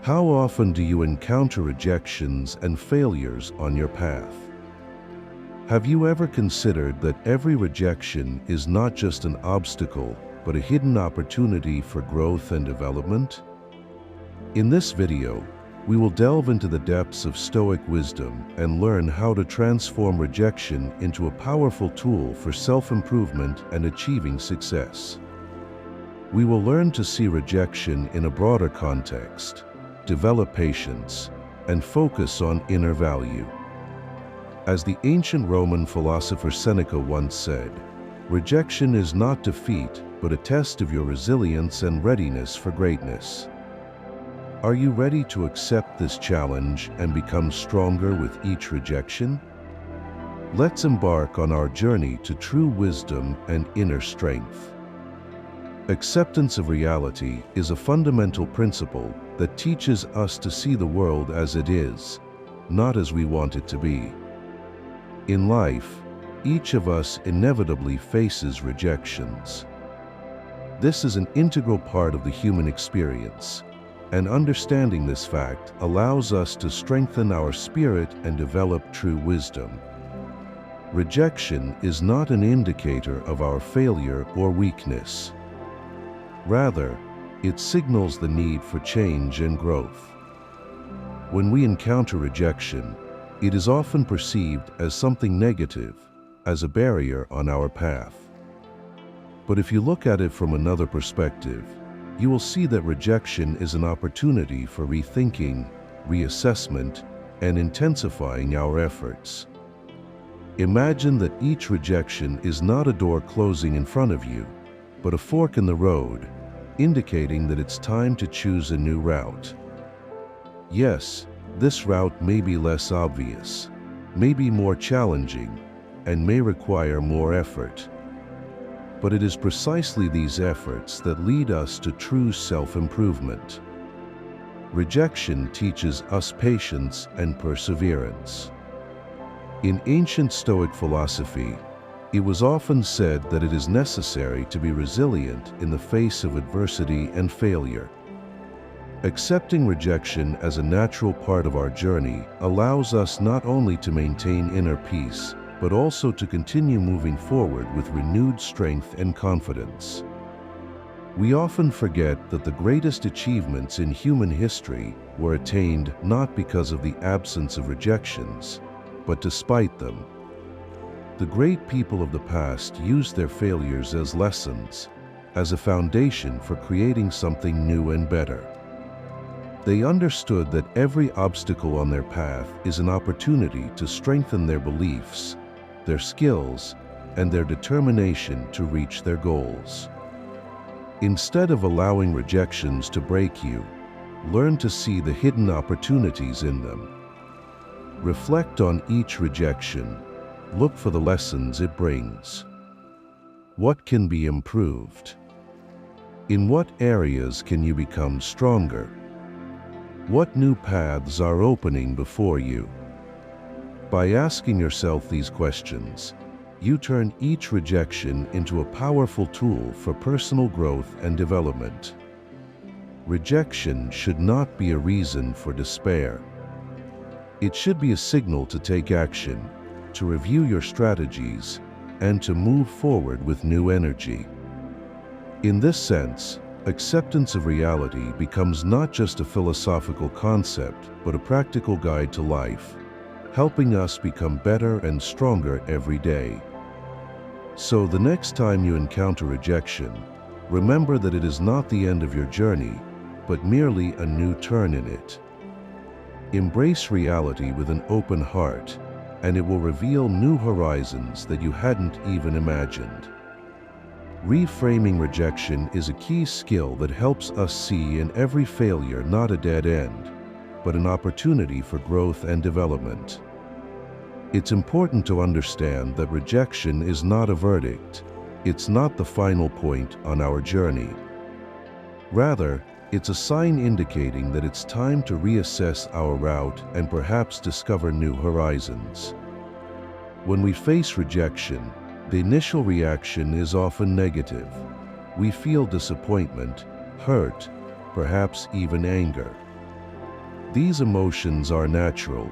How often do you encounter rejections and failures on your path? Have you ever considered that every rejection is not just an obstacle, but a hidden opportunity for growth and development? In this video, we will delve into the depths of Stoic wisdom and learn how to transform rejection into a powerful tool for self-improvement and achieving success. We will learn to see rejection in a broader context, develop patience, and focus on inner value. As the ancient Roman philosopher Seneca once said, rejection is not defeat, but a test of your resilience and readiness for greatness. Are you ready to accept this challenge and become stronger with each rejection? Let's embark on our journey to true wisdom and inner strength. Acceptance of reality is a fundamental principle that teaches us to see the world as it is, not as we want it to be. In life, each of us inevitably faces rejections. This is an integral part of the human experience, and understanding this fact allows us to strengthen our spirit and develop true wisdom. Rejection is not an indicator of our failure or weakness. Rather, it signals the need for change and growth. When we encounter rejection, it is often perceived as something negative, as a barrier on our path. But if you look at it from another perspective, you will see that rejection is an opportunity for rethinking, reassessment, and intensifying our efforts. Imagine that each rejection is not a door closing in front of you, but a fork in the road, indicating that it's time to choose a new route. Yes, this route may be less obvious, may be more challenging, and may require more effort. But it is precisely these efforts that lead us to true self-improvement. Rejection teaches us patience and perseverance. In ancient Stoic philosophy, it was often said that it is necessary to be resilient in the face of adversity and failure. Accepting rejection as a natural part of our journey allows us not only to maintain inner peace, but also to continue moving forward with renewed strength and confidence. We often forget that the greatest achievements in human history were attained not because of the absence of rejections, but despite them. The great people of the past used their failures as lessons, as a foundation for creating something new and better. They understood that every obstacle on their path is an opportunity to strengthen their beliefs, their skills, and their determination to reach their goals. Instead of allowing rejections to break you, learn to see the hidden opportunities in them. Reflect on each rejection. Look for the lessons it brings. What can be improved? In what areas can you become stronger? What new paths are opening before you? By asking yourself these questions, you turn each rejection into a powerful tool for personal growth and development. Rejection should not be a reason for despair. It should be a signal to take action, to review your strategies, and to move forward with new energy. In this sense, acceptance of reality becomes not just a philosophical concept, but a practical guide to life, helping us become better and stronger every day. So the next time you encounter rejection, remember that it is not the end of your journey, but merely a new turn in it. Embrace reality with an open heart, and it will reveal new horizons that you hadn't even imagined. Reframing rejection is a key skill that helps us see in every failure not a dead end, but an opportunity for growth and development. It's important to understand that rejection is not a verdict. It's not the final point on our journey. Rather, it's a sign indicating that it's time to reassess our route and perhaps discover new horizons. When we face rejection, the initial reaction is often negative. We feel disappointment, hurt, perhaps even anger. These emotions are natural,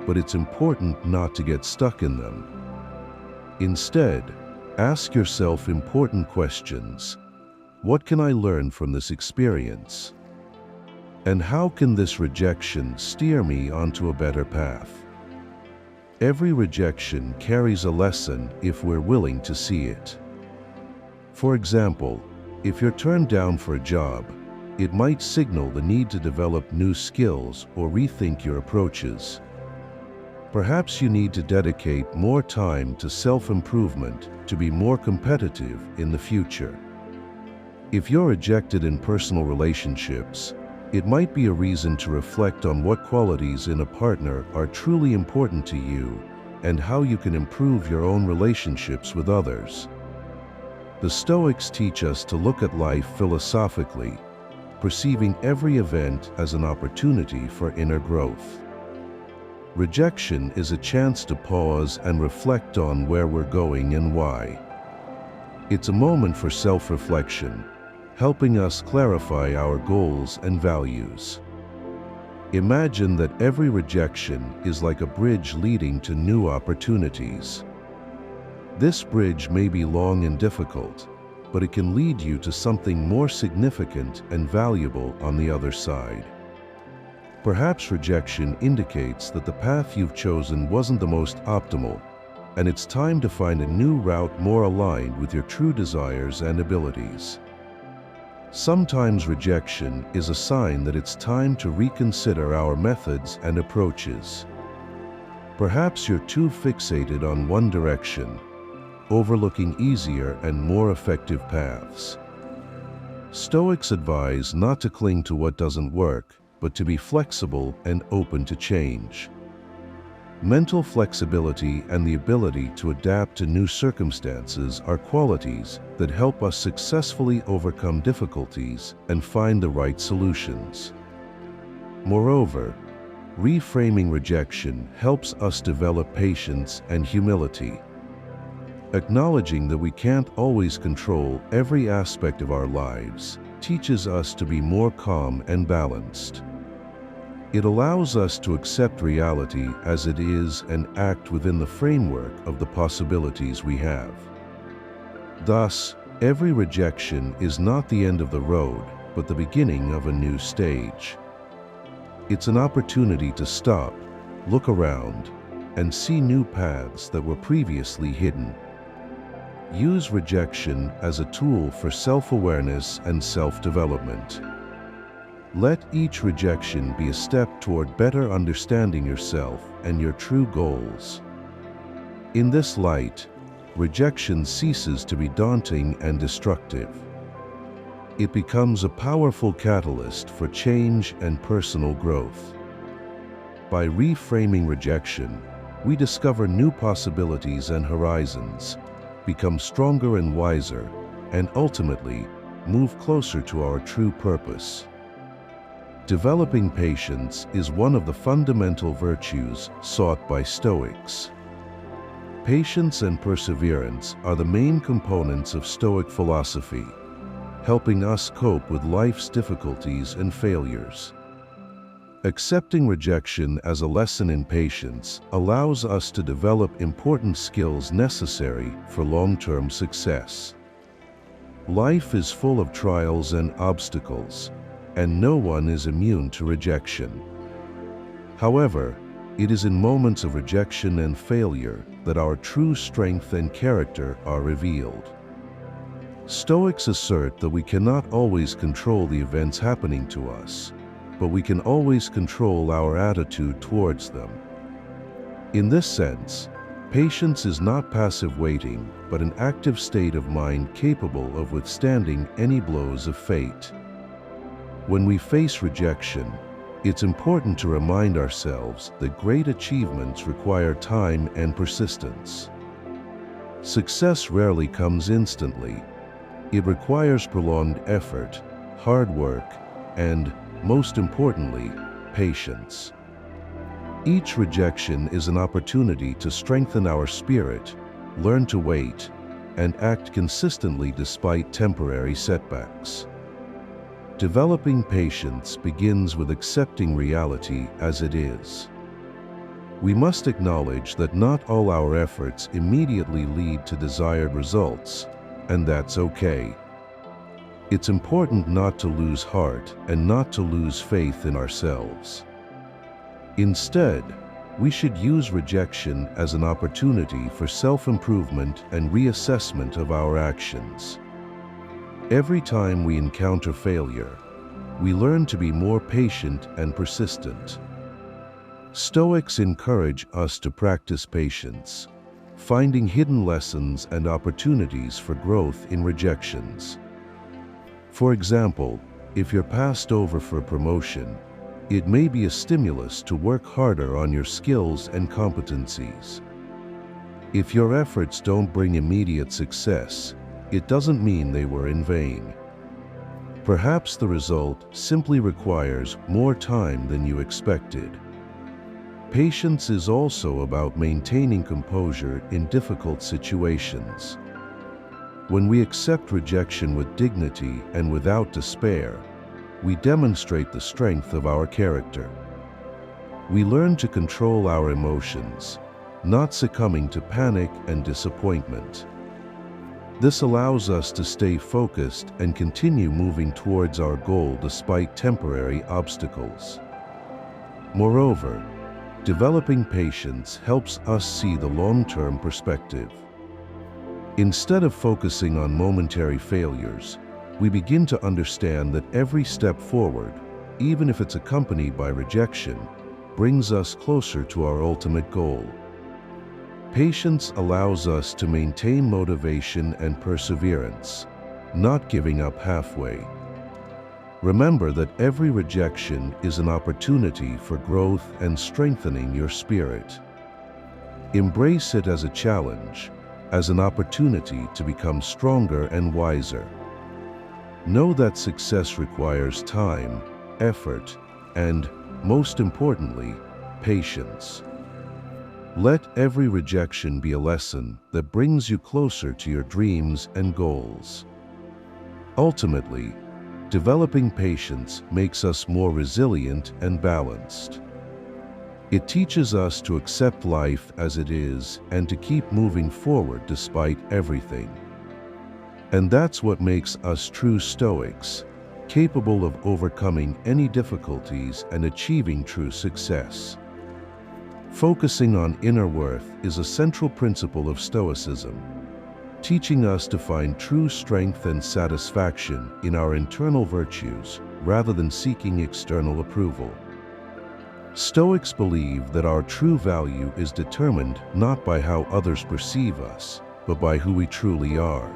but it's important not to get stuck in them. Instead, ask yourself important questions. What can I learn from this experience? And how can this rejection steer me onto a better path? Every rejection carries a lesson if we're willing to see it. For example, if you're turned down for a job, it might signal the need to develop new skills or rethink your approaches. Perhaps you need to dedicate more time to self-improvement to be more competitive in the future. If you're rejected in personal relationships, it might be a reason to reflect on what qualities in a partner are truly important to you and how you can improve your own relationships with others. The Stoics teach us to look at life philosophically, perceiving every event as an opportunity for inner growth. Rejection is a chance to pause and reflect on where we're going and why. It's a moment for self-reflection, helping us clarify our goals and values. Imagine that every rejection is like a bridge leading to new opportunities. This bridge may be long and difficult, but it can lead you to something more significant and valuable on the other side. Perhaps rejection indicates that the path you've chosen wasn't the most optimal, and it's time to find a new route more aligned with your true desires and abilities. Sometimes rejection is a sign that it's time to reconsider our methods and approaches. Perhaps you're too fixated on one direction, overlooking easier and more effective paths. Stoics advise not to cling to what doesn't work, but to be flexible and open to change. Mental flexibility and the ability to adapt to new circumstances are qualities that help us successfully overcome difficulties and find the right solutions. Moreover, reframing rejection helps us develop patience and humility. Acknowledging that we can't always control every aspect of our lives teaches us to be more calm and balanced. It allows us to accept reality as it is and act within the framework of the possibilities we have. Thus, every rejection is not the end of the road, but the beginning of a new stage. It's an opportunity to stop, look around, and see new paths that were previously hidden. Use rejection as a tool for self-awareness and self-development. Let each rejection be a step toward better understanding yourself and your true goals. In this light, rejection ceases to be daunting and destructive. It becomes a powerful catalyst for change and personal growth. By reframing rejection, we discover new possibilities and horizons, become stronger and wiser, and ultimately move closer to our true purpose. Developing patience is one of the fundamental virtues sought by Stoics. Patience and perseverance are the main components of Stoic philosophy, helping us cope with life's difficulties and failures. Accepting rejection as a lesson in patience allows us to develop important skills necessary for long-term success. Life is full of trials and obstacles, and no one is immune to rejection. However, it is in moments of rejection and failure that our true strength and character are revealed. Stoics assert that we cannot always control the events happening to us, but we can always control our attitude towards them. In this sense, patience is not passive waiting, but an active state of mind capable of withstanding any blows of fate. When we face rejection, it's important to remind ourselves that great achievements require time and persistence. Success rarely comes instantly. It requires prolonged effort, hard work, and, most importantly, patience. Each rejection is an opportunity to strengthen our spirit, learn to wait, and act consistently despite temporary setbacks. Developing patience begins with accepting reality as it is. We must acknowledge that not all our efforts immediately lead to desired results, and that's okay. It's important not to lose heart and not to lose faith in ourselves. Instead, we should use rejection as an opportunity for self-improvement and reassessment of our actions. Every time we encounter failure, we learn to be more patient and persistent. Stoics encourage us to practice patience, finding hidden lessons and opportunities for growth in rejections. For example, if you're passed over for a promotion, it may be a stimulus to work harder on your skills and competencies. If your efforts don't bring immediate success, it doesn't mean they were in vain. Perhaps the result simply requires more time than you expected. Patience is also about maintaining composure in difficult situations. When we accept rejection with dignity and without despair, we demonstrate the strength of our character. We learn to control our emotions, not succumbing to panic and disappointment. This allows us to stay focused and continue moving towards our goal despite temporary obstacles. Moreover, developing patience helps us see the long-term perspective. Instead of focusing on momentary failures, we begin to understand that every step forward, even if it's accompanied by rejection, brings us closer to our ultimate goal. Patience allows us to maintain motivation and perseverance, not giving up halfway. Remember that every rejection is an opportunity for growth and strengthening your spirit. Embrace it as a challenge, as an opportunity to become stronger and wiser. Know that success requires time, effort, and, most importantly, patience. Let every rejection be a lesson that brings you closer to your dreams and goals. Ultimately, developing patience makes us more resilient and balanced. It teaches us to accept life as it is and to keep moving forward despite everything. And that's what makes us true Stoics, capable of overcoming any difficulties and achieving true success. Focusing on inner worth is a central principle of Stoicism, teaching us to find true strength and satisfaction in our internal virtues rather than seeking external approval. Stoics believe that our true value is determined not by how others perceive us, but by who we truly are.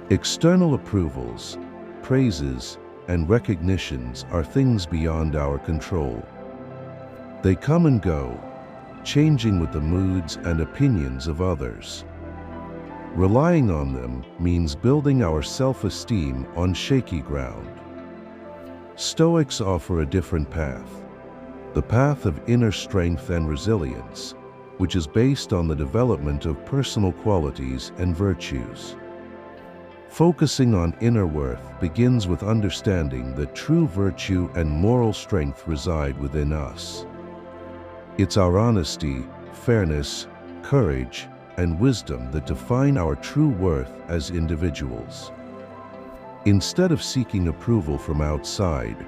External approvals, praises, and recognitions are things beyond our control. They come and go, changing with the moods and opinions of others. Relying on them means building our self-esteem on shaky ground. Stoics offer a different path, the path of inner strength and resilience, which is based on the development of personal qualities and virtues. Focusing on inner worth begins with understanding that true virtue and moral strength reside within us. It's our honesty, fairness, courage, and wisdom that define our true worth as individuals. Instead of seeking approval from outside,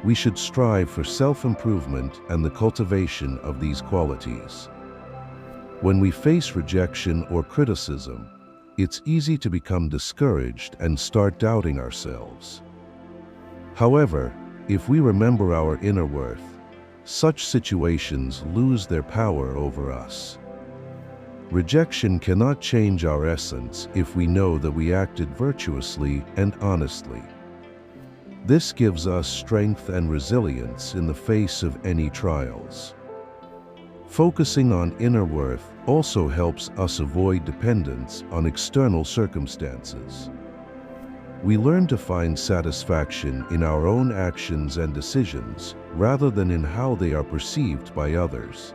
we should strive for self-improvement and the cultivation of these qualities. When we face rejection or criticism, it's easy to become discouraged and start doubting ourselves. However, if we remember our inner worth, such situations lose their power over us. Rejection cannot change our essence if we know that we acted virtuously and honestly. This gives us strength and resilience in the face of any trials. Focusing on inner worth also helps us avoid dependence on external circumstances. We learn to find satisfaction in our own actions and decisions rather than in how they are perceived by others.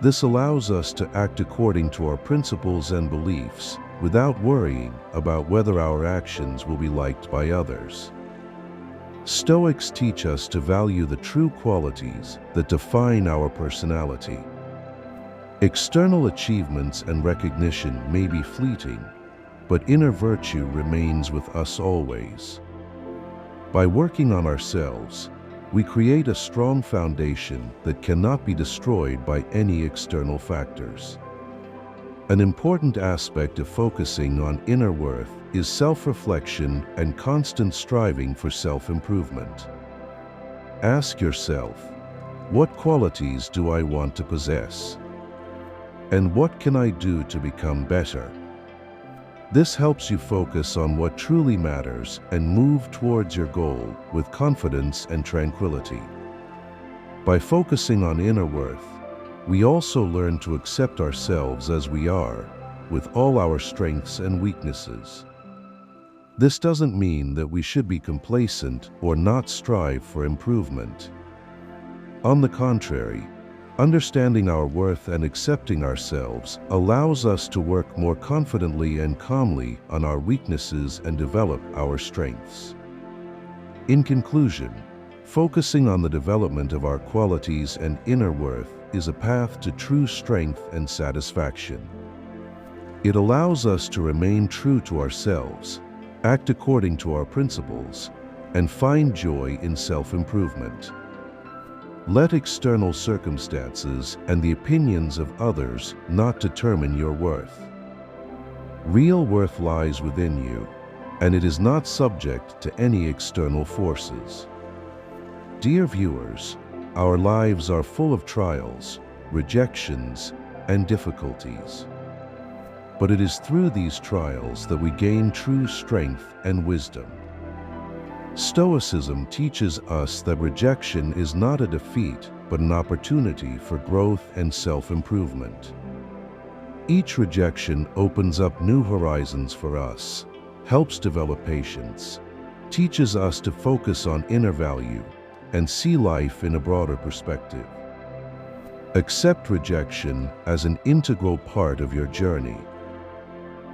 This allows us to act according to our principles and beliefs without worrying about whether our actions will be liked by others. Stoics teach us to value the true qualities that define our personality. External achievements and recognition may be fleeting, but inner virtue remains with us always. By working on ourselves, we create a strong foundation that cannot be destroyed by any external factors. An important aspect of focusing on inner worth is self-reflection and constant striving for self-improvement. Ask yourself, what qualities do I want to possess? And what can I do to become better? This helps you focus on what truly matters and move towards your goal with confidence and tranquility. By focusing on inner worth, we also learn to accept ourselves as we are, with all our strengths and weaknesses. This doesn't mean that we should be complacent or not strive for improvement. On the contrary, understanding our worth and accepting ourselves allows us to work more confidently and calmly on our weaknesses and develop our strengths. In conclusion, focusing on the development of our qualities and inner worth is a path to true strength and satisfaction. It allows us to remain true to ourselves, act according to our principles, and find joy in self-improvement. Let external circumstances and the opinions of others not determine your worth. Real worth lies within you, and it is not subject to any external forces. Dear viewers, our lives are full of trials, rejections, and difficulties. But it is through these trials that we gain true strength and wisdom. Stoicism teaches us that rejection is not a defeat, but an opportunity for growth and self-improvement. Each rejection opens up new horizons for us, helps develop patience, teaches us to focus on inner value, and see life in a broader perspective. Accept rejection as an integral part of your journey.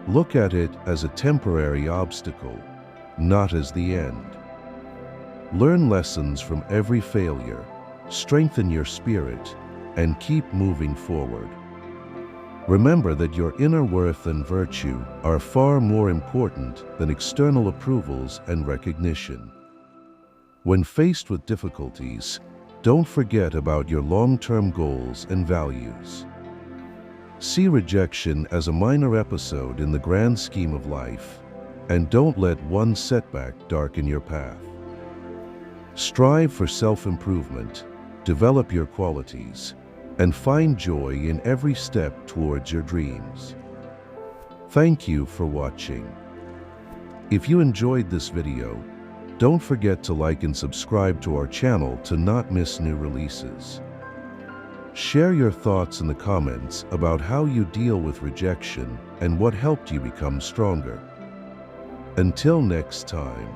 Look at it as a temporary obstacle, not as the end. Learn lessons from every failure, strengthen your spirit, and keep moving forward. Remember that your inner worth and virtue are far more important than external approvals and recognition. When faced with difficulties, don't forget about your long-term goals and values. See rejection as a minor episode in the grand scheme of life, and don't let one setback darken your path. Strive for self-improvement, develop your qualities, and find joy in every step towards your dreams. Thank you for watching. If you enjoyed this video, don't forget to like and subscribe to our channel to not miss new releases. Share your thoughts in the comments about how you deal with rejection and what helped you become stronger. Until next time.